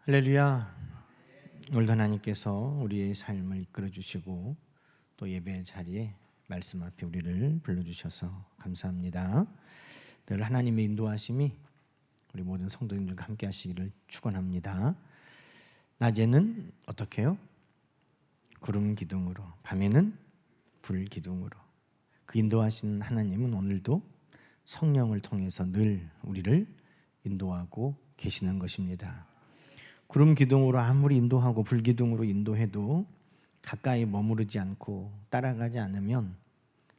할렐루야. 오늘도 하나님께서 우리의 삶을 이끌어 주시고 또 예배 자리에 말씀 앞에 우리를 불러주셔서 감사합니다. 늘 하나님의 인도하심이 우리 모든 성도님들과 함께 하시기를 축원합니다. 낮에는 어떻게 해요? 구름 기둥으로, 밤에는 불 기둥으로. 그 인도하신 하나님은 오늘도 성령을 통해서 늘 우리를 인도하고 계시는 것입니다. 구름 기둥으로 아무리 인도하고 불 기둥으로 인도해도 가까이 머무르지 않고 따라가지 않으면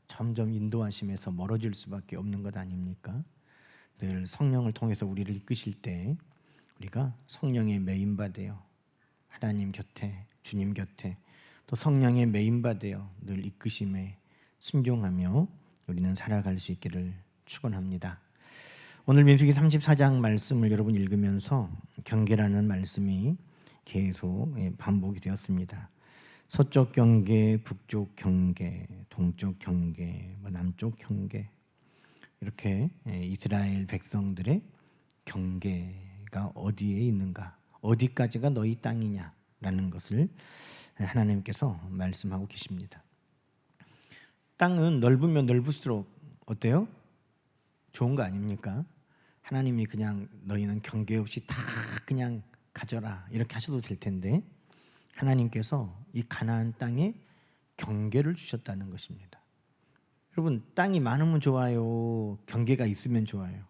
점점 인도하심에서 멀어질 수밖에 없는 것 아닙니까? 늘 성령을 통해서 우리를 이끄실 때 우리가 성령의 메인바되어 하나님 곁에, 주님 곁에 또 성령의 메인바되어 늘 이끄심에 순종하며 우리는 살아갈 수 있기를 축원합니다. 오늘 민수기 34장 말씀을 여러분 읽으면서 경계라는 말씀이 계속 반복이 되었습니다. 서쪽 경계, 북쪽 경계, 동쪽 경계, 남쪽 경계, 이렇게 이스라엘 백성들의 경계가 어디에 있는가, 어디까지가 너희 땅이냐라는 것을 하나님께서 말씀하고 계십니다. 땅은 넓으면 넓을수록 어때요? 좋은 거 아닙니까? 하나님이 그냥 너희는 경계 없이 다 그냥 가져라 이렇게 하셔도 될 텐데 하나님께서 이 가나안 땅에 경계를 주셨다는 것입니다. 여러분, 땅이 많으면 좋아요, 경계가 있으면 좋아요?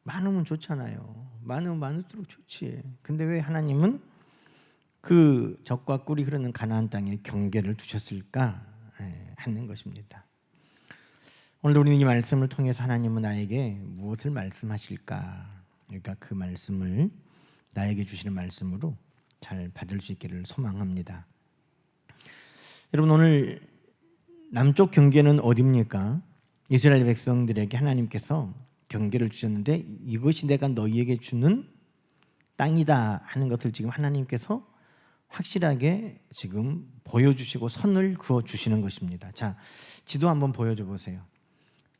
많으면 좋잖아요. 많으면 많을수록 좋지. 근데 왜 하나님은 그 적과 꿀이 흐르는 가나안 땅에 경계를 두셨을까 하는 것입니다. 오늘 우리는 이 말씀을 통해서 하나님은 나에게 무엇을 말씀하실까? 그러니까 그 말씀을 나에게 주시는 말씀으로 잘 받을 수 있기를 소망합니다. 여러분, 오늘 남쪽 경계는 어디입니까? 이스라엘 백성들에게 하나님께서 경계를 주셨는데 이것이 내가 너희에게 주는 땅이다 하는 것을 지금 하나님께서 확실하게 지금 보여주시고 선을 그어 주시는 것입니다. 자, 지도 한번 보여줘 보세요.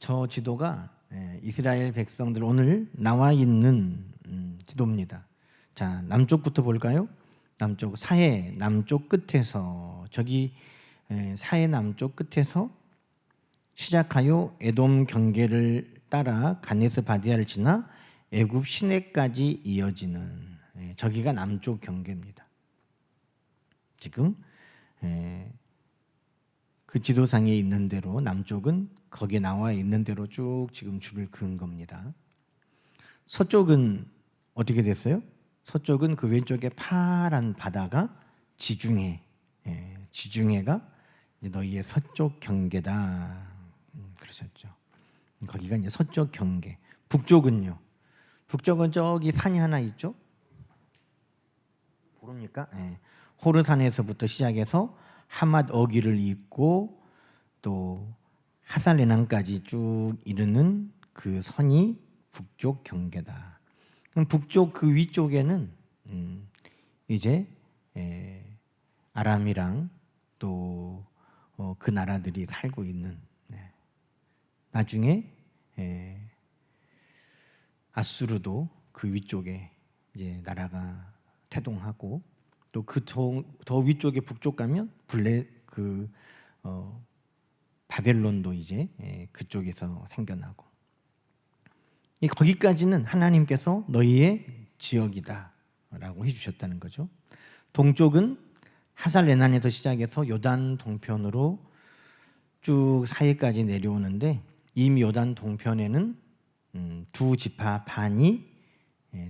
저 지도가 이스라엘 백성들 오늘 나와 있는 지도입니다. 자, 남쪽부터 볼까요? 남쪽 사해 남쪽 끝에서 저기 사해 남쪽 끝에서 시작하여 에돔 경계를 따라 가네스 바디아를 지나 애굽 시내까지 이어지는 저기가 남쪽 경계입니다. 지금 그 지도상에 있는 대로 남쪽은 거기에 나와 있는 대로 쭉 지금 줄을 그은 겁니다. 서쪽은 어떻게 됐어요? 서쪽은 그 왼쪽에 파란 바다가 지중해, 지중해가 이제 너희의 서쪽 경계다 그러셨죠. 거기가 이제 서쪽 경계. 북쪽은요? 북쪽은 저기 산이 하나 있죠? 모릅니까? 호르산에서부터 시작해서 하맛 어기를 잇고 또 하살레난까지 쭉 이르는 그 선이 북쪽 경계다. 그럼 북쪽 그 위쪽에는 이제 아람이랑 또 그 나라들이 살고 있는, 나중에 아수르도 그 위쪽에 이제 나라가 태동하고 또 그 더 위쪽에 북쪽 가면 바벨론도 이제 그쪽에서 생겨나고, 거기까지는 하나님께서 너희의 지역이다라고 해주셨다는 거죠. 동쪽은 하살레난에서 시작해서 요단 동편으로 쭉 사해까지 내려오는데 이미 요단 동편에는 두 지파 반이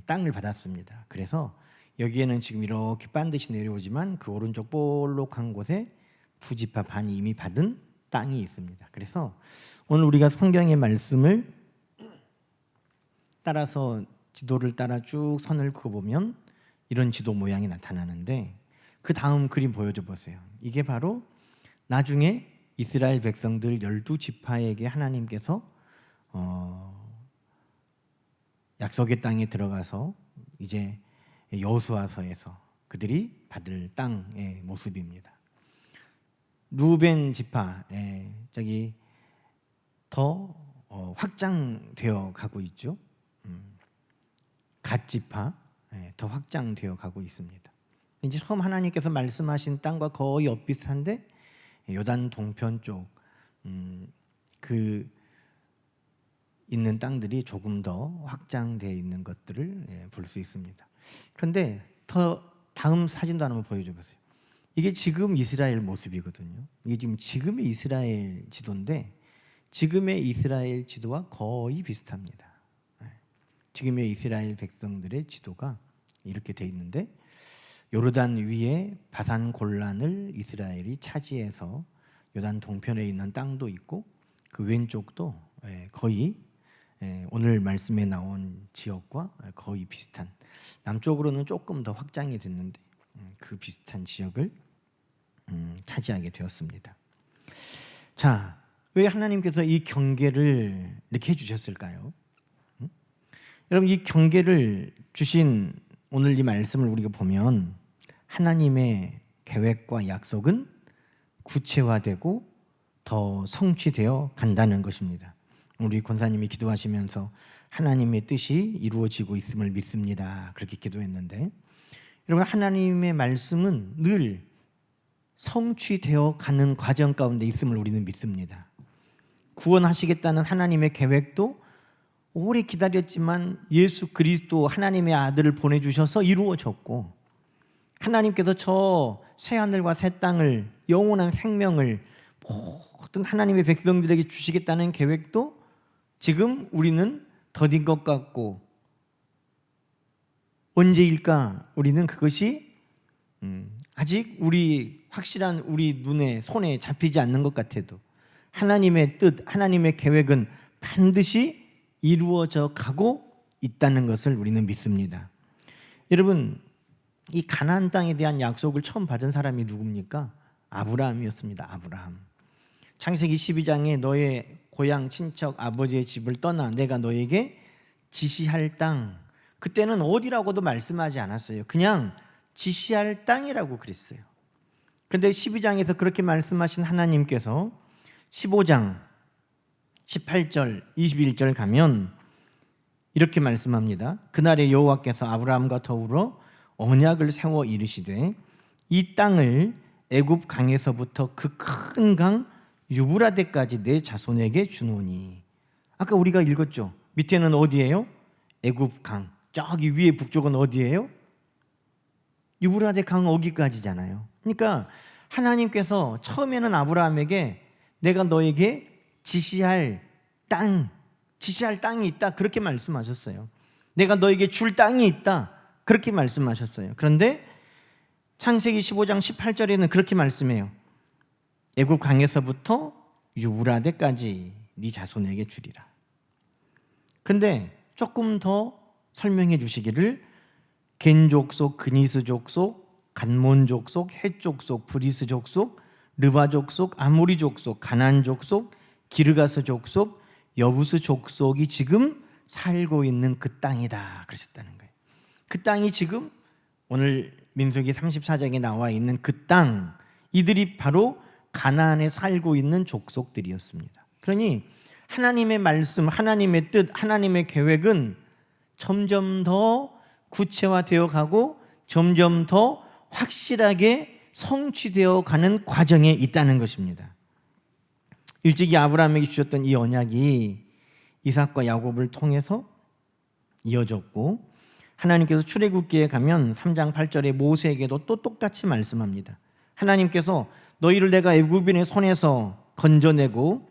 땅을 받았습니다. 그래서 여기에는 지금 이렇게 반드시 내려오지만 그 오른쪽 볼록한 곳에 두 지파 반이 이미 받은 땅이 있습니다. 그래서 오늘 우리가 성경의 말씀을 따라서 지도를 따라 쭉 선을 그어보면 이런 지도 모양이 나타나는데 그 다음 그림 보여줘 보세요. 이게 바로 나중에 이스라엘 백성들 12지파에게 하나님께서 약속의 땅에 들어가서 이제 여호수아서에서 그들이 받을 땅의 모습입니다. 루벤 지파 저기 더 확장되어 가고 있죠. 갓 지파 더 확장되어 가고 있습니다. 이제 처음 하나님께서 말씀하신 땅과 거의 엇비슷한데 요단 동편 쪽 그 있는 땅들이 조금 더 확장되어 있는 것들을 볼 수 있습니다. 그런데 더 다음 사진도 한번 보여줘 보세요. 이게 지금 이스라엘 모습이거든요. 이게 지금의 이스라엘 지도인데 지금의 이스라엘 지도와 거의 비슷합니다. 지금의 이스라엘 백성들의 지도가 이렇게 돼 있는데 요르단 위에 바산 골란을 이스라엘이 차지해서 요단 동편에 있는 땅도 있고 그 왼쪽도 거의 오늘 말씀에 나온 지역과 거의 비슷한, 남쪽으로는 조금 더 확장이 됐는데 그 비슷한 지역을 차지하게 되었습니다. 자, 왜 하나님께서 이 경계를 이렇게 해주셨을까요? 여러분, 이 경계를 주신 오늘 이 말씀을 우리가 보면 하나님의 계획과 약속은 구체화되고 더 성취되어 간다는 것입니다. 우리 권사님이 기도하시면서 하나님의 뜻이 이루어지고 있음을 믿습니다, 그렇게 기도했는데, 여러분, 하나님의 말씀은 늘 성취되어 가는 과정 가운데 있음을 우리는 믿습니다. 구원하시겠다는 하나님의 계획도 오래 기다렸지만 예수 그리스도 하나님의 아들을 보내주셔서 이루어졌고, 하나님께서 저 새하늘과 새 땅을, 영원한 생명을 모든 하나님의 백성들에게 주시겠다는 계획도 지금 우리는 더딘 것 같고, 언제일까 우리는 그것이 아직 확실한 우리 눈에 손에 잡히지 않는 것 같아도 하나님의 뜻, 하나님의 계획은 반드시 이루어져 가고 있다는 것을 우리는 믿습니다. 여러분, 이 가나안 땅에 대한 약속을 처음 받은 사람이 누굽니까? 아브라함이었습니다. 아브라함. 창세기 12장에 너의 고향 친척 아버지의 집을 떠나 내가 너에게 지시할 땅, 그때는 어디라고도 말씀하지 않았어요. 그냥 지시할 땅이라고 그랬어요. 그런데 12장에서 그렇게 말씀하신 하나님께서 15장 18절 21절 가면 이렇게 말씀합니다. 그날에 여호와께서 아브라함과 더불어 언약을 세워 이르시되 이 땅을 애굽 강에서부터 그 큰 강 유브라데까지 내 자손에게 주노니. 아까 우리가 읽었죠. 밑에는 어디예요? 애굽 강. 저기 위에 북쪽은 어디예요? 유브라데 강 어기까지잖아요. 그러니까 하나님께서 처음에는 아브라함에게 내가 너에게 지시할 땅이 있다, 그렇게 말씀하셨어요. 내가 너에게 줄 땅이 있다, 그렇게 말씀하셨어요. 그런데 창세기 15장 18절에는 그렇게 말씀해요. 애굽 강에서부터 유브라데까지 네 자손에게 주리라. 그런데 조금 더 설명해 주시기를 겐 족속, 그니스 족속, 간몬 족속, 헷 족속, 브리스 족속, 르바 족속, 아모리 족속, 가나안 족속, 기르가스 족속, 여부스 족속이 지금 살고 있는 그 땅이다 그러셨다는 거예요. 그 땅이 지금 오늘 민수기 34장에 나와 있는 그 땅, 이들이 바로 가나안에 살고 있는 족속들이었습니다. 그러니 하나님의 말씀, 하나님의 뜻, 하나님의 계획은 점점 더 구체화되어 가고 점점 더 확실하게 성취되어 가는 과정에 있다는 것입니다. 일찍이 아브라함에게 주셨던 이 언약이 이삭과 야곱을 통해서 이어졌고, 하나님께서 출애굽기에 가면 3장 8절에 모세에게도 또 똑같이 말씀합니다. 하나님께서 너희를 내가 애굽인의 손에서 건져내고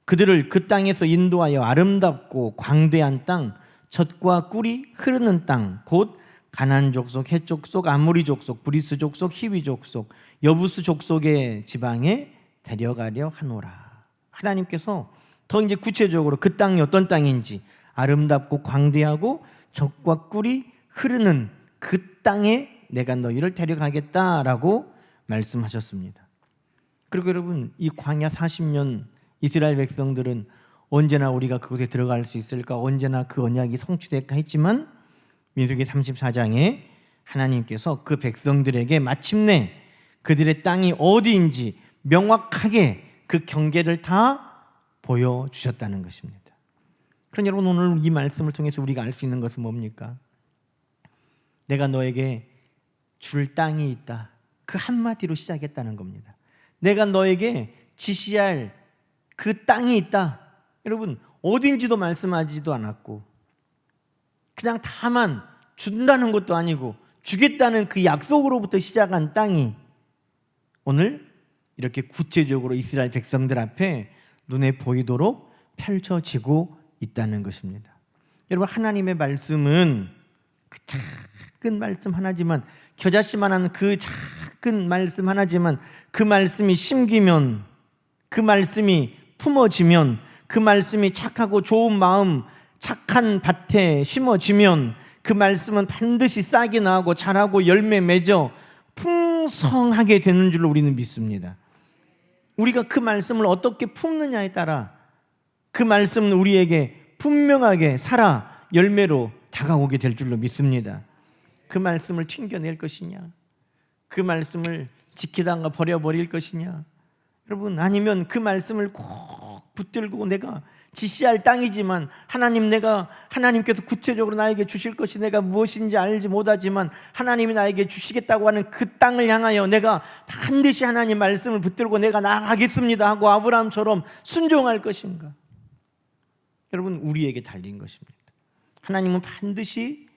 그들을 그 땅에서 인도하여 아름답고 광대한 땅, 젖과 꿀이 흐르는 땅, 곧 가나안 족속, 헷 족속, 아모리 족속, 브리스 족속, 히위 족속, 여부스 족속의 지방에 데려가려 하노라. 하나님께서 더 이제 구체적으로 그 땅이 어떤 땅인지, 아름답고 광대하고 젖과 꿀이 흐르는 그 땅에 내가 너희를 데려가겠다라고 말씀하셨습니다. 그리고 여러분, 이 광야 40년 이스라엘 백성들은 언제나 우리가 그곳에 들어갈 수 있을까, 언제나 그 언약이 성취될까 했지만 민수기 34장에 하나님께서 그 백성들에게 마침내 그들의 땅이 어디인지 명확하게 그 경계를 다 보여주셨다는 것입니다. 그러니 여러분, 오늘 이 말씀을 통해서 우리가 알 수 있는 것은 뭡니까? 내가 너에게 줄 땅이 있다. 그 한마디로 시작했다는 겁니다. 내가 너에게 지시할 그 땅이 있다. 여러분, 어딘지도 말씀하지도 않았고 그냥 다만 준다는 것도 아니고 주겠다는 그 약속으로부터 시작한 땅이 오늘 이렇게 구체적으로 이스라엘 백성들 앞에 눈에 보이도록 펼쳐지고 있다는 것입니다. 여러분, 하나님의 말씀은 그 작은 말씀 하나지만, 겨자씨만한 그 작은 말씀 하나지만 그 말씀이 심기면, 그 말씀이 품어지면, 그 말씀이 착하고 좋은 마음, 착한 밭에 심어지면 그 말씀은 반드시 싹이 나고 자라고 열매 맺어 풍성하게 되는 줄로 우리는 믿습니다. 우리가 그 말씀을 어떻게 품느냐에 따라 그 말씀은 우리에게 분명하게 살아 열매로 다가오게 될 줄로 믿습니다. 그 말씀을 튕겨낼 것이냐, 그 말씀을 지키다가 버려버릴 것이냐, 여러분, 아니면 그 말씀을 꼭 붙들고 내가 지시할 땅이지만 하나님께서 구체적으로 나에게 주실 것이 내가 무엇인지 알지 못하지만 하나님이 나에게 주시겠다고 하는 그 땅을 향하여 내가 반드시 하나님 말씀을 붙들고 내가 나아가겠습니다 하고 아브라함처럼 순종할 것인가? 여러분, 우리에게 달린 것입니다. 하나님은 반드시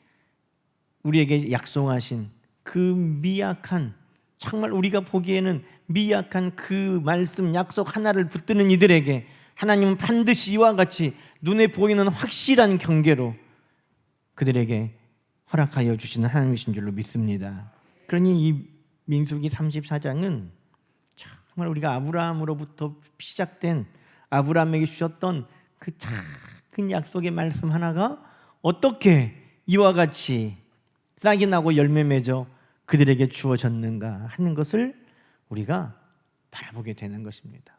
우리에게 약속하신 그 미약한, 정말 우리가 보기에는 미약한 그 말씀 약속 하나를 붙드는 이들에게 하나님은 반드시 이와 같이 눈에 보이는 확실한 경계로 그들에게 허락하여 주시는 하나님이신 줄로 믿습니다. 그러니 이 민수기 34장은 정말 우리가 아브라함으로부터 시작된, 아브라함에게 주셨던 그 작은 약속의 말씀 하나가 어떻게 이와 같이 싹이 나고 열매 맺어 그들에게 주어졌는가 하는 것을 우리가 바라보게 되는 것입니다.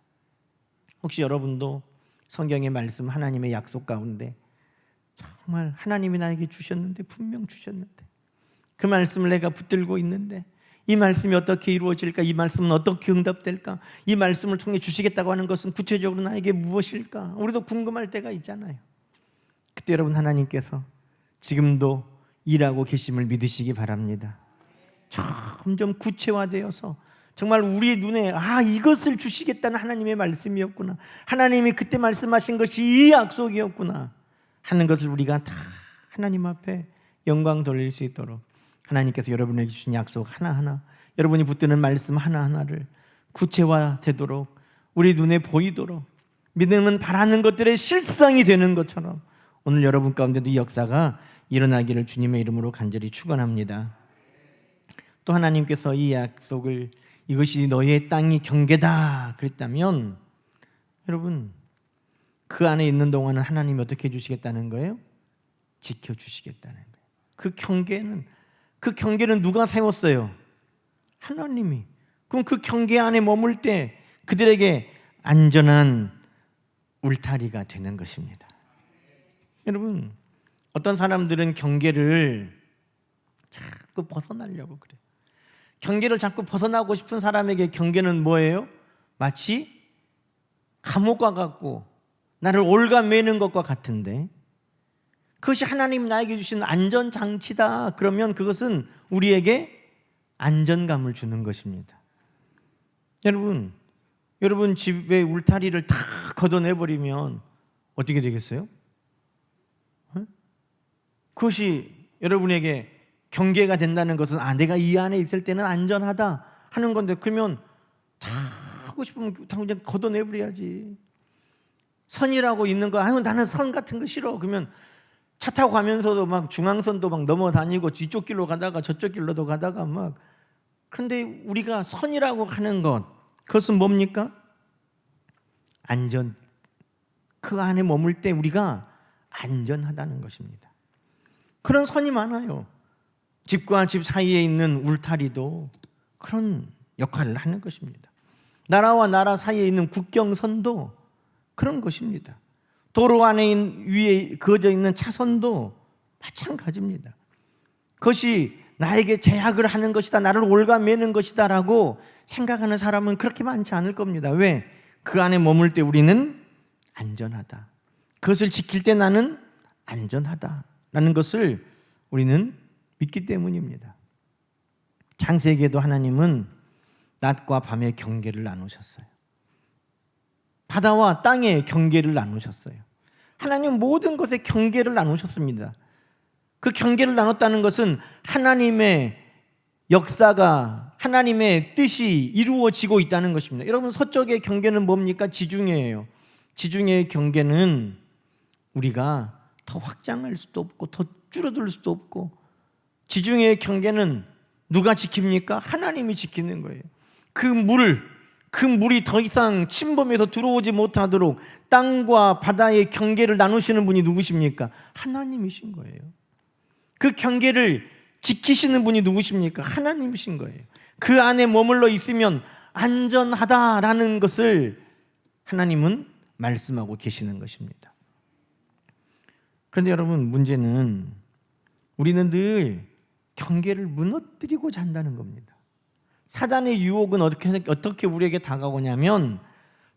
혹시 여러분도 성경의 말씀, 하나님의 약속 가운데 정말 하나님이 나에게 주셨는데, 분명 주셨는데, 그 말씀을 내가 붙들고 있는데 이 말씀이 어떻게 이루어질까? 이 말씀은 어떻게 응답될까? 이 말씀을 통해 주시겠다고 하는 것은 구체적으로 나에게 무엇일까? 우리도 궁금할 때가 있잖아요. 그때 여러분, 하나님께서 지금도 일하고 계심을 믿으시기 바랍니다. 점점 구체화되어서 정말 우리 눈에 이것을 주시겠다는 하나님의 말씀이었구나, 하나님이 그때 말씀하신 것이 이 약속이었구나 하는 것을 우리가 다 하나님 앞에 영광 돌릴 수 있도록 하나님께서 여러분에게 주신 약속 하나하나, 여러분이 붙드는 말씀 하나하나를 구체화되도록 우리 눈에 보이도록 믿음은 바라는 것들의 실상이 되는 것처럼 오늘 여러분 가운데도 이 역사가 일어나기를 주님의 이름으로 간절히 축원합니다. 또 하나님께서 이 약속을, 이것이 너의 땅이 경계다 그랬다면 여러분, 그 안에 있는 동안은 하나님이 어떻게 해주시겠다는 거예요? 지켜주시겠다는 거예요. 그 경계는 누가 세웠어요? 하나님이. 그럼 그 경계 안에 머물 때 그들에게 안전한 울타리가 되는 것입니다. 여러분, 어떤 사람들은 경계를 자꾸 벗어나려고 그래요. 경계를 자꾸 벗어나고 싶은 사람에게 경계는 뭐예요? 마치 감옥과 같고 나를 올가매는 것과 같은데, 그것이 하나님 나에게 주신 안전장치다 그러면 그것은 우리에게 안전감을 주는 것입니다. 여러분 집의 울타리를 다 걷어내버리면 어떻게 되겠어요? 그것이 여러분에게 경계가 된다는 것은 내가 이 안에 있을 때는 안전하다 하는 건데, 그러면 다 하고 싶으면 다 그냥 걷어내버려야지. 선이라고 있는 거, 나는 선 같은 거 싫어. 그러면 차 타고 가면서도 막 중앙선도 막 넘어다니고 이쪽 길로 가다가 저쪽 길로도 가다가 막. 그런데 우리가 선이라고 하는 것, 그것은 뭡니까? 안전. 그 안에 머물 때 우리가 안전하다는 것입니다. 그런 선이 많아요. 집과 집 사이에 있는 울타리도 그런 역할을 하는 것입니다. 나라와 나라 사이에 있는 국경선도 그런 것입니다. 도로 안에 위에 그어져 있는 차선도 마찬가지입니다. 그것이 나에게 제약을 하는 것이다, 나를 올가매는 것이다 라고 생각하는 사람은 그렇게 많지 않을 겁니다. 왜? 그 안에 머물 때 우리는 안전하다, 그것을 지킬 때 나는 안전하다라는 것을 우리는 믿기 때문입니다. 창세기에도 하나님은 낮과 밤의 경계를 나누셨어요. 바다와 땅의 경계를 나누셨어요. 하나님 모든 것에 경계를 나누셨습니다. 그 경계를 나눴다는 것은 하나님의 역사가, 하나님의 뜻이 이루어지고 있다는 것입니다. 여러분, 서쪽의 경계는 뭡니까? 지중해예요. 지중해의 경계는 우리가 더 확장할 수도 없고 더 줄어들 수도 없고, 지중해의 경계는 누가 지킵니까? 하나님이 지키는 거예요. 그 물이 더 이상 침범해서 들어오지 못하도록 땅과 바다의 경계를 나누시는 분이 누구십니까? 하나님이신 거예요. 그 경계를 지키시는 분이 누구십니까? 하나님이신 거예요. 그 안에 머물러 있으면 안전하다라는 것을 하나님은 말씀하고 계시는 것입니다. 그런데 여러분, 문제는 우리는 늘 경계를 무너뜨리고자 한다는 겁니다. 사단의 유혹은 어떻게 우리에게 다가오냐면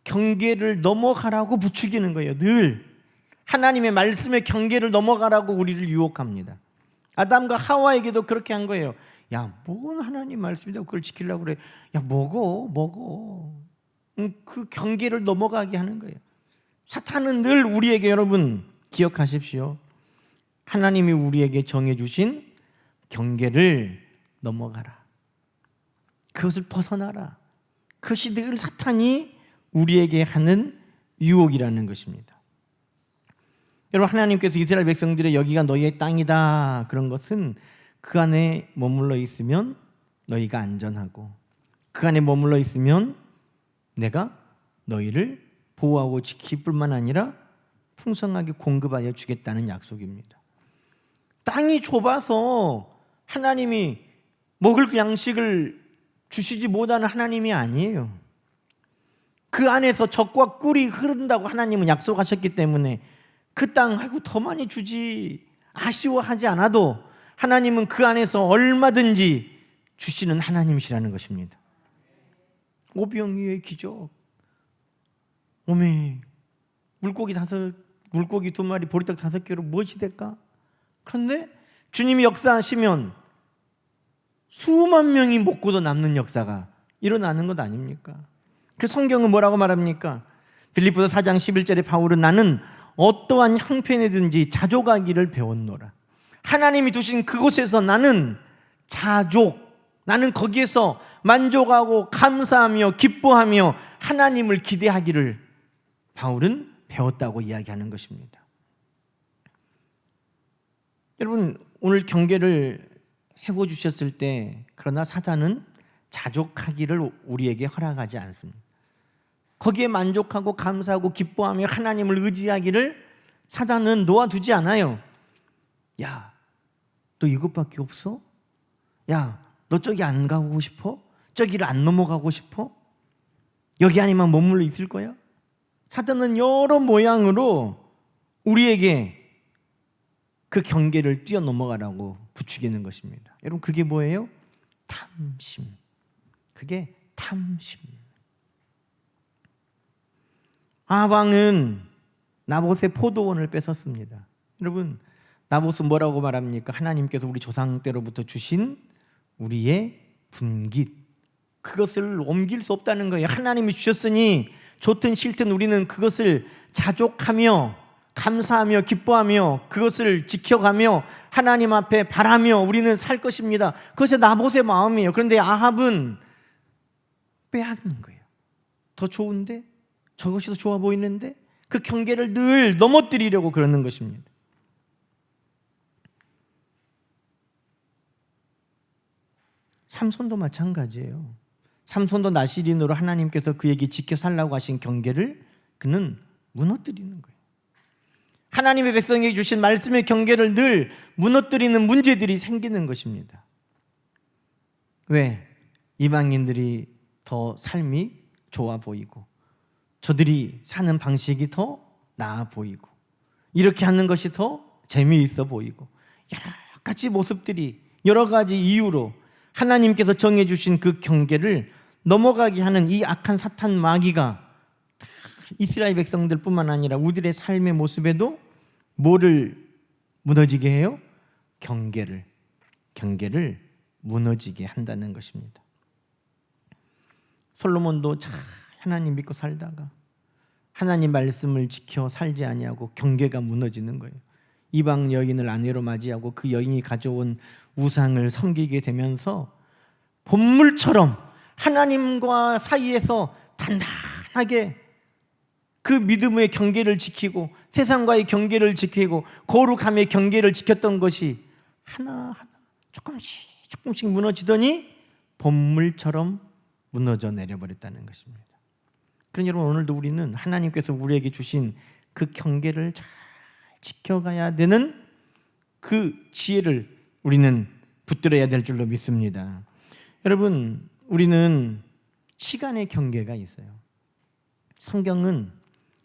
경계를 넘어가라고 부추기는 거예요. 늘 하나님의 말씀의 경계를 넘어가라고 우리를 유혹합니다. 아담과 하와에게도 그렇게 한 거예요. 야, 뭔 하나님 말씀이다 그걸 지키려고 그래. 야, 먹어. 그 경계를 넘어가게 하는 거예요. 사탄은 늘 우리에게, 여러분 기억하십시오, 하나님이 우리에게 정해주신 경계를 넘어가라, 그것을 벗어나라, 그것이 늘 사탄이 우리에게 하는 유혹이라는 것입니다. 여러분, 하나님께서 이스라엘 백성들의 여기가 너희의 땅이다 그런 것은 그 안에 머물러 있으면 너희가 안전하고, 그 안에 머물러 있으면 내가 너희를 보호하고 지킬 뿐만 아니라 풍성하게 공급하여 주겠다는 약속입니다. 땅이 좁아서 하나님이 먹을 그 양식을 주시지 못하는 하나님이 아니에요. 그 안에서 젖과 꿀이 흐른다고 하나님은 약속하셨기 때문에 그 땅 더 많이 주지 아쉬워하지 않아도 하나님은 그 안에서 얼마든지 주시는 하나님이시라는 것입니다. 오병이의 기적. 오메, 물고기 2마리, 보리떡 5개로 무엇이 될까? 그런데 주님이 역사하시면 수만 명이 먹고도 남는 역사가 일어나는 것 아닙니까? 그 성경은 뭐라고 말합니까? 빌립보서 4장 11절에 바울은 나는 어떠한 형편이든지 자족하기를 배웠노라. 하나님이 두신 그곳에서 나는 나는 거기에서 만족하고 감사하며 기뻐하며 하나님을 기대하기를 바울은 배웠다고 이야기하는 것입니다. 여러분, 오늘 경계를 세워주셨을 때, 그러나 사단은 자족하기를 우리에게 허락하지 않습니다. 거기에 만족하고 감사하고 기뻐하며 하나님을 의지하기를 사단은 놓아두지 않아요. 야, 너 이것밖에 없어? 야, 너 저기 안 가고 싶어? 저기를 안 넘어가고 싶어? 여기 아니면 머물러 있을 거야? 사단은 여러 모양으로 우리에게 그 경계를 뛰어넘어가라고 부추기는 것입니다. 여러분, 그게 뭐예요? 탐심. 그게 탐심. 아방은 나봇의 포도원을 뺏었습니다. 여러분, 나봇은 뭐라고 말합니까? 하나님께서 우리 조상 때로부터 주신 우리의 분깃, 그것을 옮길 수 없다는 거예요. 하나님이 주셨으니 좋든 싫든 우리는 그것을 자족하며 감사하며 기뻐하며 그것을 지켜가며 하나님 앞에 바라며 우리는 살 것입니다. 그것이 나봇의 마음이에요. 그런데 아합은 빼앗는 거예요. 더 좋은데? 저것이 더 좋아 보이는데? 그 경계를 늘 넘어뜨리려고 그러는 것입니다. 삼손도 마찬가지예요. 삼손도 나시린으로 하나님께서 그에게 지켜 살라고 하신 경계를 그는 무너뜨리는 거예요. 하나님의 백성에게 주신 말씀의 경계를 늘 무너뜨리는 문제들이 생기는 것입니다. 왜? 이방인들이 더 삶이 좋아 보이고 저들이 사는 방식이 더 나아 보이고 이렇게 하는 것이 더 재미있어 보이고 여러 가지 모습들이 여러 가지 이유로 하나님께서 정해주신 그 경계를 넘어가게 하는 이 악한 사탄 마귀가 이스라엘 백성들 뿐만 아니라 우리들의 삶의 모습에도 뭐를 무너지게 해요? 경계를. 경계를 무너지게 한다는 것입니다. 솔로몬도 잘 하나님 믿고 살다가 하나님 말씀을 지켜 살지 아니하고 경계가 무너지는 거예요. 이방 여인을 아내로 맞이하고 그 여인이 가져온 우상을 섬기게 되면서 본물처럼 하나님과 사이에서 단단하게 그 믿음의 경계를 지키고 세상과의 경계를 지키고 거룩함의 경계를 지켰던 것이 하나하나 조금씩 무너지더니 본물처럼 무너져 내려버렸다는 것입니다. 그러니 여러분, 오늘도 우리는 하나님께서 우리에게 주신 그 경계를 잘 지켜가야 되는 그 지혜를 우리는 붙들어야 될 줄로 믿습니다. 여러분, 우리는 시간의 경계가 있어요. 성경은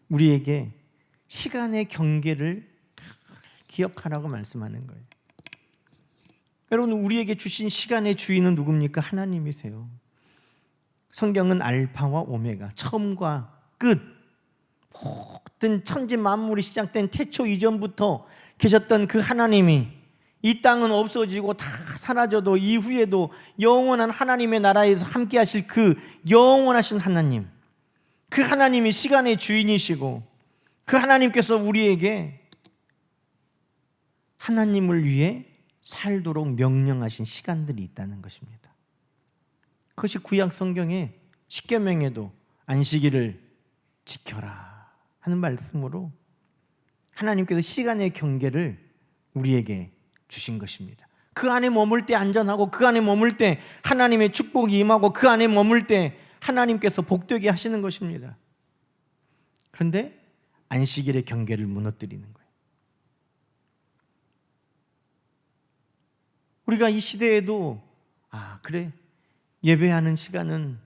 우리에게 시간의 경계를 기억하라고 말씀하는 거예요. 여러분, 우리에게 주신 시간의 주인은 누굽니까? 하나님이세요. 성경은 알파와 오메가, 처음과 끝, 모든 천지 만물이 시작된 태초 이전부터 계셨던 그 하나님이 이 땅은 없어지고 다 사라져도 이후에도 영원한 하나님의 나라에서 함께 하실 그 영원하신 하나님, 그 하나님이 시간의 주인이시고 그 하나님께서 우리에게 하나님을 위해 살도록 명령하신 시간들이 있다는 것입니다. 그것이 구약 성경의 십계명에도 안식일을 지켜라 하는 말씀으로 하나님께서 시간의 경계를 우리에게 주신 것입니다. 그 안에 머물 때 안전하고 그 안에 머물 때 하나님의 축복이 임하고 그 안에 머물 때 하나님께서 복되게 하시는 것입니다. 그런데 안식일의 경계를 무너뜨리는 거예요. 우리가 이 시대에도 그래, 예배하는 시간은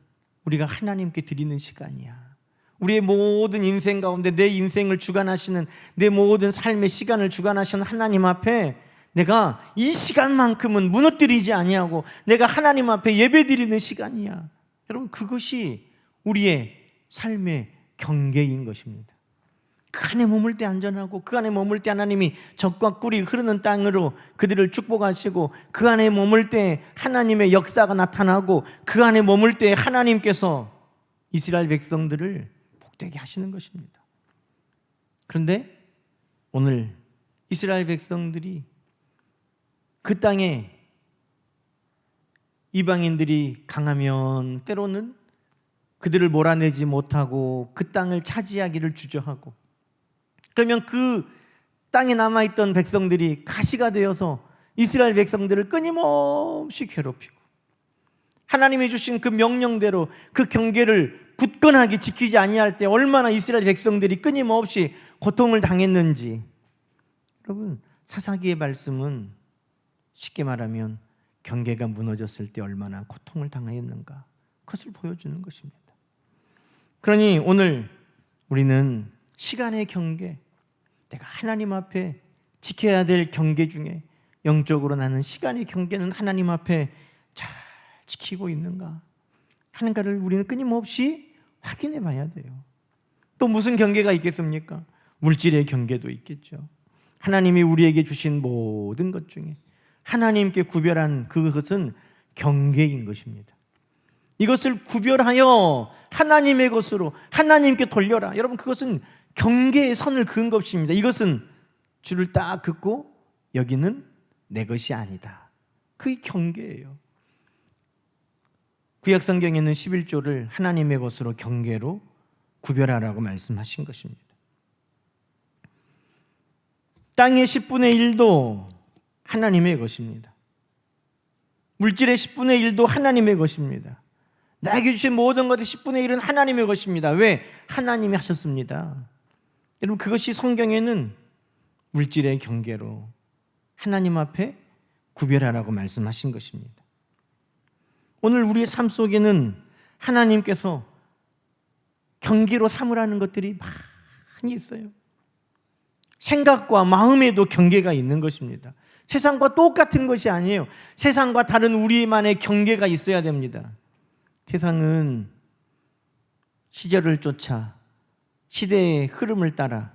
우리가 하나님께 드리는 시간이야. 우리의 모든 인생 가운데 내 인생을 주관하시는, 내 모든 삶의 시간을 주관하시는 하나님 앞에 내가 이 시간만큼은 무너뜨리지 아니하고 내가 하나님 앞에 예배드리는 시간이야. 여러분, 그것이 우리의 삶의 경계인 것입니다. 그 안에 머물 때 안전하고 그 안에 머물 때 하나님이 젖과 꿀이 흐르는 땅으로 그들을 축복하시고 그 안에 머물 때 하나님의 역사가 나타나고 그 안에 머물 때 하나님께서 이스라엘 백성들을 복되게 하시는 것입니다. 그런데 오늘 이스라엘 백성들이 그 땅에 이방인들이 강하면 때로는 그들을 몰아내지 못하고 그 땅을 차지하기를 주저하고, 그러면 그 땅에 남아있던 백성들이 가시가 되어서 이스라엘 백성들을 끊임없이 괴롭히고 하나님이 주신 그 명령대로 그 경계를 굳건하게 지키지 아니할 때 얼마나 이스라엘 백성들이 끊임없이 고통을 당했는지, 여러분, 사사기의 말씀은 쉽게 말하면 경계가 무너졌을 때 얼마나 고통을 당했는가, 그것을 보여주는 것입니다. 그러니 오늘 우리는 시간의 경계, 내가 하나님 앞에 지켜야 될 경계 중에 영적으로 나는 시간의 경계는 하나님 앞에 잘 지키고 있는가 하는가를 우리는 끊임없이 확인해 봐야 돼요. 또 무슨 경계가 있겠습니까? 물질의 경계도 있겠죠. 하나님이 우리에게 주신 모든 것 중에 하나님께 구별한 그것은 경계인 것입니다. 이것을 구별하여 하나님의 것으로 하나님께 돌려라. 여러분, 그것은 경계의 선을 그은 것입니다. 이것은 줄을 딱 긋고 여기는 내 것이 아니다. 그게 경계예요. 구약 성경에는 11조를 하나님의 것으로 경계로 구별하라고 말씀하신 것입니다. 땅의 10분의 1도 하나님의 것입니다. 물질의 10분의 1도 하나님의 것입니다. 나에게 주신 모든 것의 10분의 1은 하나님의 것입니다. 왜? 하나님이 하셨습니다. 여러분, 그것이 성경에는 물질의 경계로 하나님 앞에 구별하라고 말씀하신 것입니다. 오늘 우리의 삶 속에는 하나님께서 경계로 삼으라는 것들이 많이 있어요. 생각과 마음에도 경계가 있는 것입니다. 세상과 똑같은 것이 아니에요. 세상과 다른 우리만의 경계가 있어야 됩니다. 세상은 시절을 쫓아 시대의 흐름을 따라,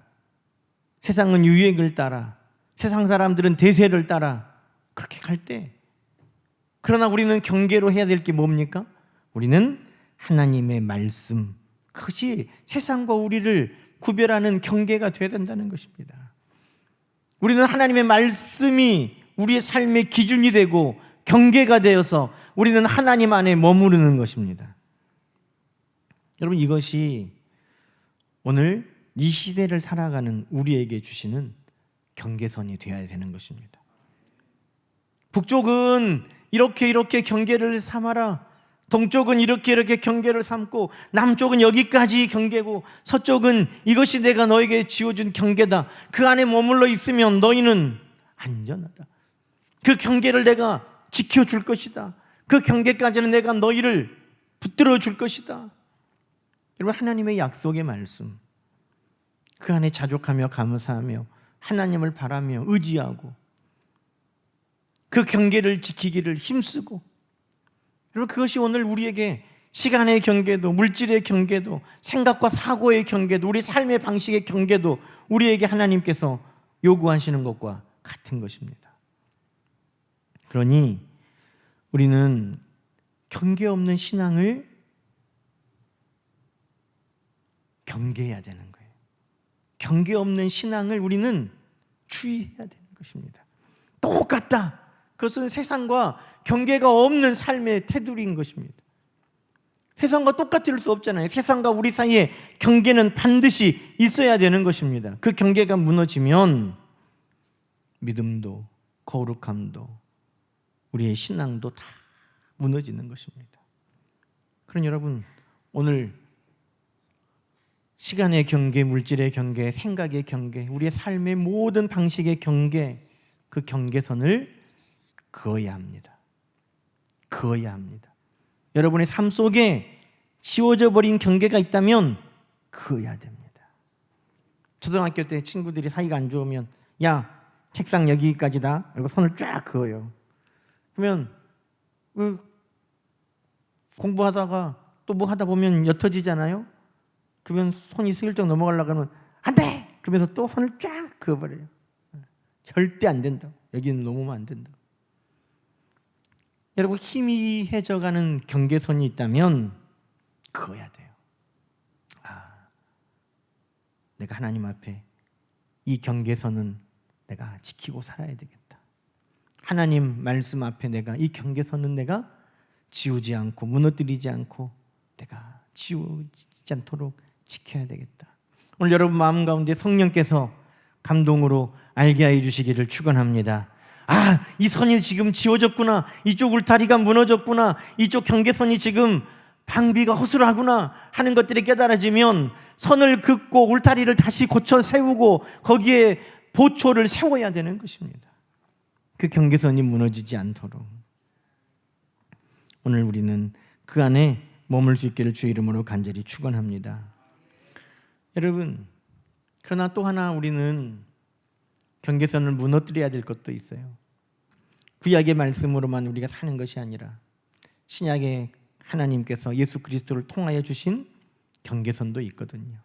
세상은 유행을 따라, 세상 사람들은 대세를 따라 그렇게 갈 때 그러나 우리는 경계로 해야 될 게 뭡니까? 우리는 하나님의 말씀, 그것이 세상과 우리를 구별하는 경계가 되어야 된다는 것입니다. 우리는 하나님의 말씀이 우리의 삶의 기준이 되고 경계가 되어서 우리는 하나님 안에 머무르는 것입니다. 여러분, 이것이 오늘 이 시대를 살아가는 우리에게 주시는 경계선이 되어야 되는 것입니다. 북쪽은 이렇게 경계를 삼아라, 동쪽은 이렇게 경계를 삼고, 남쪽은 여기까지 경계고, 서쪽은 이것이 내가 너에게 지어준 경계다. 그 안에 머물러 있으면 너희는 안전하다. 그 경계를 내가 지켜줄 것이다. 그 경계까지는 내가 너희를 붙들어 줄 것이다. 여러분, 하나님의 약속의 말씀, 그 안에 자족하며 감사하며 하나님을 바라며 의지하고 그 경계를 지키기를 힘쓰고, 여러분, 그것이 오늘 우리에게 시간의 경계도, 물질의 경계도, 생각과 사고의 경계도, 우리 삶의 방식의 경계도 우리에게 하나님께서 요구하시는 것과 같은 것입니다. 그러니 우리는 경계 없는 신앙을 경계해야 되는 거예요. 경계 없는 신앙을 우리는 주의해야 되는 것입니다. 똑같다. 그것은 세상과 경계가 없는 삶의 테두리인 것입니다. 세상과 똑같을 수 없잖아요. 세상과 우리 사이에 경계는 반드시 있어야 되는 것입니다. 그 경계가 무너지면 믿음도, 거룩함도, 우리의 신앙도 다 무너지는 것입니다. 그러니 여러분, 오늘 시간의 경계, 물질의 경계, 생각의 경계, 우리의 삶의 모든 방식의 경계, 그 경계선을 그어야 합니다. 그어야 합니다. 여러분의 삶 속에 지워져 버린 경계가 있다면 그어야 됩니다. 초등학교 때 친구들이 사이가 안 좋으면, 야, 책상 여기까지다, 그리고 손을 쫙 그어요. 그러면 공부하다가 또 뭐 하다 보면 옅어지잖아요. 그러면 손이 슬쩍 넘어가려고 하면 안 돼! 그러면서 또 손을 쫙 그어버려요. 절대 안 된다. 여기는 넘으면 안 된다. 여러분, 희미해져가는 경계선이 있다면 그어야 돼요. 내가 하나님 앞에 이 경계선은 내가 지키고 살아야 되겠다. 하나님 말씀 앞에 내가 이 경계선은 내가 지우지 않고 무너뜨리지 않고 내가 지우지 않도록 지켜야 되겠다. 오늘 여러분 마음 가운데 성령께서 감동으로 알게 해 주시기를 축원합니다. 이 선이 지금 지워졌구나. 이쪽 울타리가 무너졌구나. 이쪽 경계선이 지금 방비가 허술하구나 하는 것들이 깨달아지면 선을 긋고 울타리를 다시 고쳐 세우고 거기에 보초를 세워야 되는 것입니다. 그 경계선이 무너지지 않도록 오늘 우리는 그 안에 머물 수 있기를 주의 이름으로 간절히 축원합니다. 여러분, 그러나 또 하나 우리는 경계선을 무너뜨려야 될 것도 있어요. 구약의 말씀으로만 우리가 사는 것이 아니라 신약의 하나님께서 예수 그리스도를 통하여 주신 경계선도 있거든요.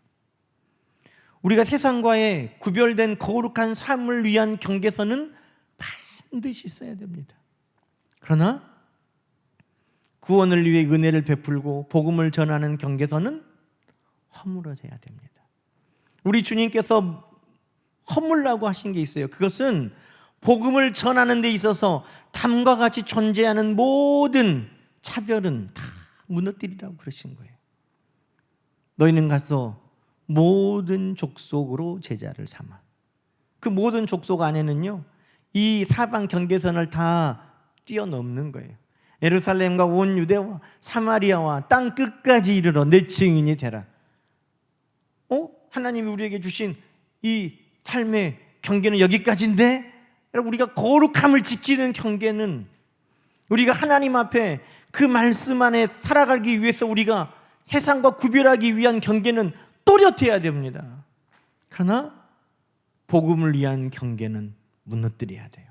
우리가 세상과의 구별된 거룩한 삶을 위한 경계선은 반드시 있어야 됩니다. 그러나 구원을 위해 은혜를 베풀고 복음을 전하는 경계선은 허물어져야 됩니다. 우리 주님께서 허물라고 하신 게 있어요. 그것은 복음을 전하는 데 있어서 담과 같이 존재하는 모든 차별은 다 무너뜨리라고 그러신 거예요. 너희는 가서 모든 족속으로 제자를 삼아. 그 모든 족속 안에는요, 이 사방 경계선을 다 뛰어넘는 거예요. 예루살렘과 온 유대와 사마리아와 땅 끝까지 이르러 내 증인이 되라. 하나님이 우리에게 주신 이 삶의 경계는 여기까지인데, 여러분, 우리가 거룩함을 지키는 경계는, 우리가 하나님 앞에 그 말씀 안에 살아가기 위해서 우리가 세상과 구별하기 위한 경계는 또렷해야 됩니다. 그러나 복음을 위한 경계는 무너뜨려야 돼요.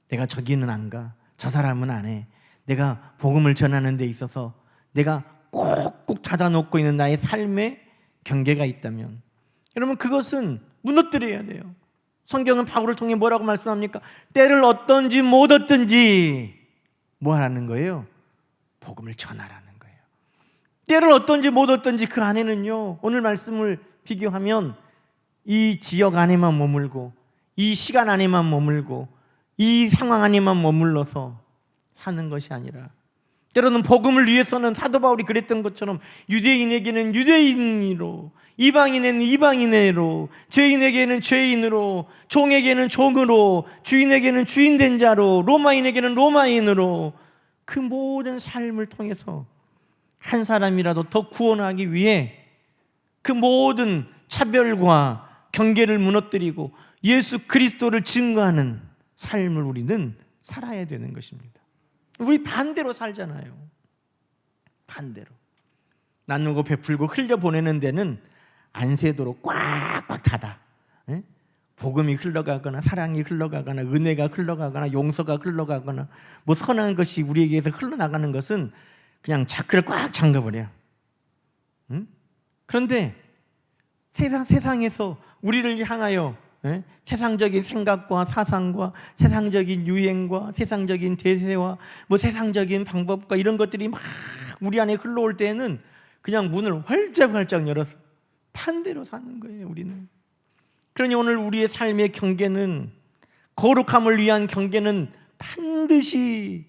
내가 저기는 안 가, 저 사람은 안 해, 내가 복음을 전하는 데 있어서 내가 꼭꼭 닫아놓고 있는 나의 삶의 경계가 있다면, 여러분, 그것은 무너뜨려야 돼요. 성경은 바울을 통해 뭐라고 말씀합니까? 때를 얻든지 못 얻든지 뭐 하라는 거예요? 복음을 전하라는 거예요. 때를 어떤지 못 어떤지 그 안에는요, 오늘 말씀을 비교하면 이 지역 안에만 머물고 이 시간 안에만 머물고 이 상황 안에만 머물러서 하는 것이 아니라, 때로는 복음을 위해서는 사도 바울이 그랬던 것처럼 유대인에게는 유대인으로, 이방인에게는 이방인으로, 죄인에게는 죄인으로, 종에게는 종으로, 주인에게는 주인된 자로, 로마인에게는 로마인으로, 그 모든 삶을 통해서 한 사람이라도 더 구원하기 위해 그 모든 차별과 경계를 무너뜨리고 예수 그리스도를 증거하는 삶을 우리는 살아야 되는 것입니다. 우리 반대로 살잖아요. 반대로 나누고 베풀고 흘려보내는 데는 안 새도록 꽉꽉 닫아. 복음이 흘러가거나 사랑이 흘러가거나 은혜가 흘러가거나 용서가 흘러가거나 뭐 선한 것이 우리에게서 흘러나가는 것은 그냥 자크를 꽉 잠가버려요. 그런데 세상에서 우리를 향하여 세상적인 생각과 사상과 세상적인 유행과 세상적인 대세와 뭐 세상적인 방법과 이런 것들이 막 우리 안에 흘러올 때에는 그냥 문을 활짝활짝 열어서 반대로 사는 거예요, 우리는. 그러니 오늘 우리의 삶의 경계는, 거룩함을 위한 경계는 반드시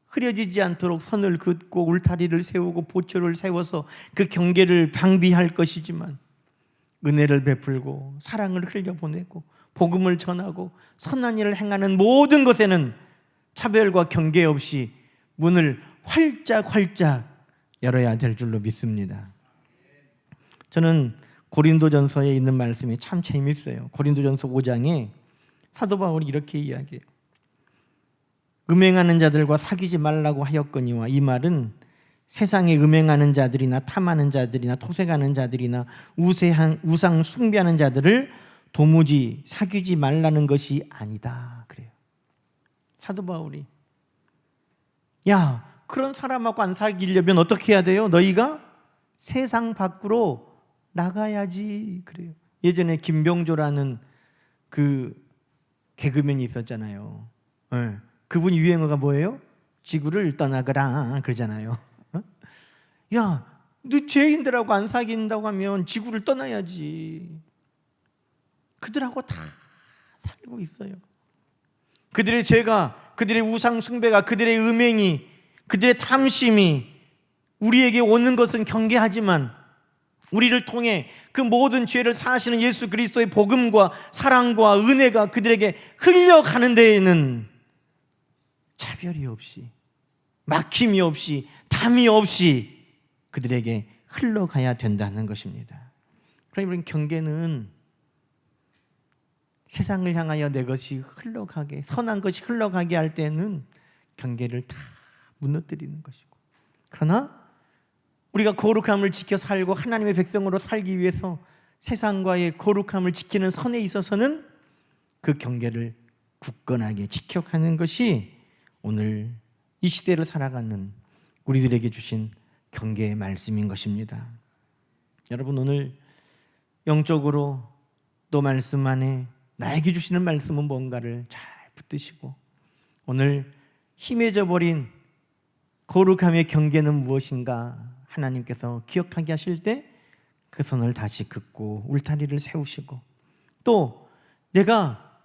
흐려지지 않도록 선을 긋고 울타리를 세우고 보초를 세워서 그 경계를 방비할 것이지만, 은혜를 베풀고 사랑을 흘려보내고 복음을 전하고 선한 일을 행하는 모든 것에는 차별과 경계 없이 문을 활짝 열어야 될 줄로 믿습니다. 저는 고린도전서에 있는 말씀이 참 재밌어요. 고린도전서 5장에 사도 바울이 이렇게 이야기해요. 음행하는 자들과 사귀지 말라고 하였거니와, 이 말은 세상에 음행하는 자들이나 탐하는 자들이나 토색하는 자들이나 우상 숭배하는 자들을 도무지 사귀지 말라는 것이 아니다, 그래요. 사도 바울이, 야, 그런 사람하고 안 사귀려면 어떻게 해야 돼요? 너희가 세상 밖으로 나가야지, 그래요. 예전에 김병조라는 그 개그맨이 있었잖아요. 그분 유행어가 뭐예요? 지구를 떠나거라 그러잖아요. 야, 너 죄인들하고 안 사귄다고 하면 지구를 떠나야지. 그들하고 다 살고 있어요. 그들의 죄가, 그들의 우상 숭배가, 그들의 음행이, 그들의 탐심이 우리에게 오는 것은 경계하지만, 우리를 통해 그 모든 죄를 사하시는 예수 그리스도의 복음과 사랑과 은혜가 그들에게 흘려가는 데에는 차별이 없이, 막힘이 없이, 담이 없이 그들에게 흘러가야 된다는 것입니다. 그러니 우리는 경계는 세상을 향하여 내 것이 흘러가게, 선한 것이 흘러가게 할 때는 경계를 다 무너뜨리는 것이고, 그러나 우리가 거룩함을 지켜 살고 하나님의 백성으로 살기 위해서 세상과의 거룩함을 지키는 선에 있어서는 그 경계를 굳건하게 지켜가는 것이 오늘 이 시대를 살아가는 우리들에게 주신 경계의 말씀인 것입니다. 여러분, 오늘 영적으로 또 말씀 안에 나에게 주시는 말씀은 뭔가를 잘 붙드시고, 오늘 희미해져 버린 거룩함의 경계는 무엇인가 하나님께서 기억하게 하실 때 그 선을 다시 긋고 울타리를 세우시고, 또 내가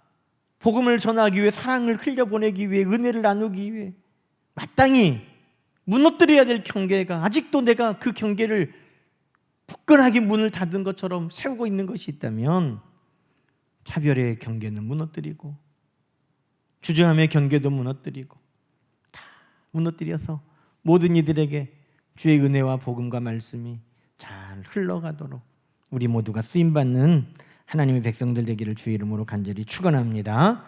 복음을 전하기 위해, 사랑을 흘려보내기 위해, 은혜를 나누기 위해 마땅히 무너뜨려야 될 경계가, 아직도 내가 그 경계를 굳건하게 문을 닫은 것처럼 세우고 있는 것이 있다면, 차별의 경계는 무너뜨리고 주저함의 경계도 무너뜨리고 다 무너뜨려서 모든 이들에게 주의 은혜와 복음과 말씀이 잘 흘러가도록 우리 모두가 쓰임받는 하나님의 백성들 되기를 주의 이름으로 간절히 축원합니다.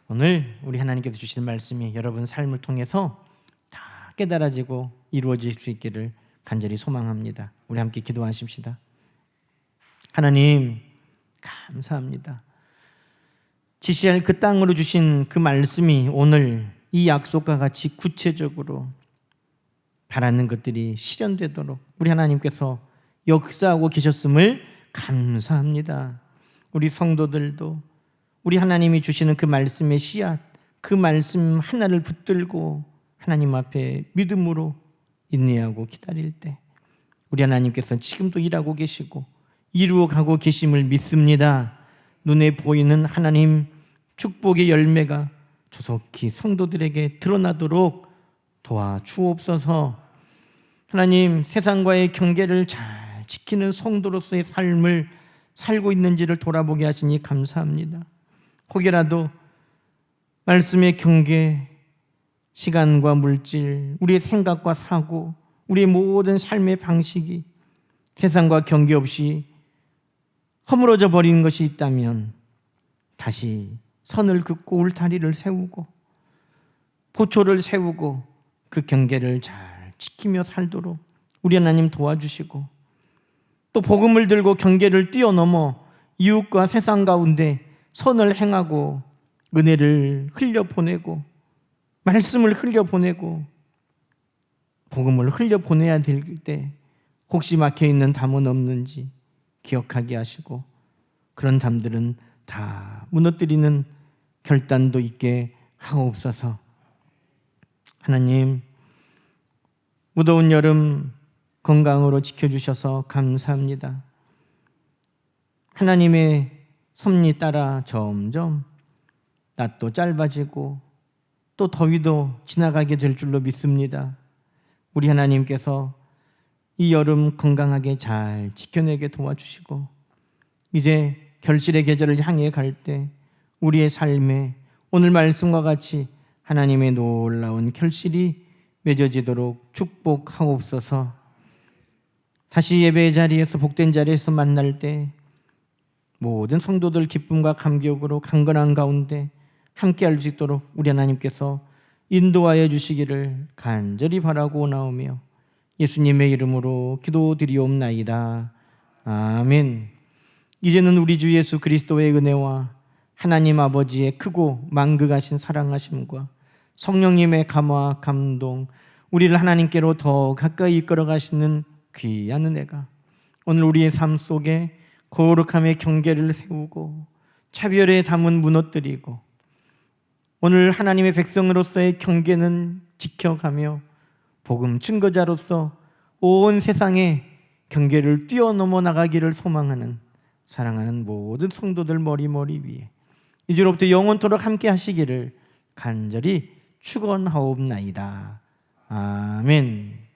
오늘 우리 하나님께서 주시는 말씀이 여러분 삶을 통해서 다 깨달아지고 이루어질 수 있기를 간절히 소망합니다. 우리 함께 기도하십시다. 하나님, 감사합니다. 지시할 그 땅으로 주신 그 말씀이 오늘 이 약속과 같이 구체적으로 바라는 것들이 실현되도록 우리 하나님께서 역사하고 계셨음을 감사합니다. 우리 성도들도 우리 하나님이 주시는 그 말씀의 씨앗, 그 말씀 하나를 붙들고 하나님 앞에 믿음으로 인내하고 기다릴 때 우리 하나님께서 지금도 일하고 계시고 이루어가고 계심을 믿습니다. 눈에 보이는 하나님 축복의 열매가 조속히 성도들에게 드러나도록 도와주옵소서. 하나님, 세상과의 경계를 잘 지키는 성도로서의 삶을 살고 있는지를 돌아보게 하시니 감사합니다. 혹여라도 말씀의 경계, 시간과 물질, 우리의 생각과 사고, 우리의 모든 삶의 방식이 세상과 경계 없이 허물어져 버리는 것이 있다면 다시 선을 긋고 울타리를 세우고 보초를 세우고 그 경계를 잘 지키며 살도록 우리 하나님 도와주시고, 또 복음을 들고 경계를 뛰어넘어 이웃과 세상 가운데 선을 행하고 은혜를 흘려보내고 말씀을 흘려보내고 복음을 흘려보내야 될 때 혹시 막혀있는 담은 없는지 기억하게 하시고, 그런 담들은 다 무너뜨리는 결단도 있게 하옵소서. 하나님, 무더운 여름 건강으로 지켜주셔서 감사합니다. 하나님의 섭리 따라 점점 낮도 짧아지고 또 더위도 지나가게 될 줄로 믿습니다. 우리 하나님께서 이 여름 건강하게 잘 지켜내게 도와주시고, 이제 결실의 계절을 향해 갈 때 우리의 삶에 오늘 말씀과 같이 하나님의 놀라운 결실이 맺어지도록 축복하옵소서. 다시 예배의 자리에서 복된 자리에서 만날 때 모든 성도들 기쁨과 감격으로 강건한 가운데 함께할 수 있도록 우리 하나님께서 인도하여 주시기를 간절히 바라고 나오며 예수님의 이름으로 기도드리옵나이다. 아멘. 이제는 우리 주 예수 그리스도의 은혜와 하나님 아버지의 크고 만극하신 사랑하심과 성령님의 감화 감동, 우리를 하나님께로 더 가까이 이끌어 가시는 귀한 은혜가 오늘 우리의 삶 속에 거룩함의 경계를 세우고 차별의 담은 무너뜨리고 오늘 하나님의 백성으로서의 경계는 지켜가며 복음 증거자로서 온 세상에 경계를 뛰어넘어 나가기를 소망하는 사랑하는 모든 성도들 머리 위에 이제로부터 영원토록 함께 하시기를 간절히 축원하옵나이다. 아멘.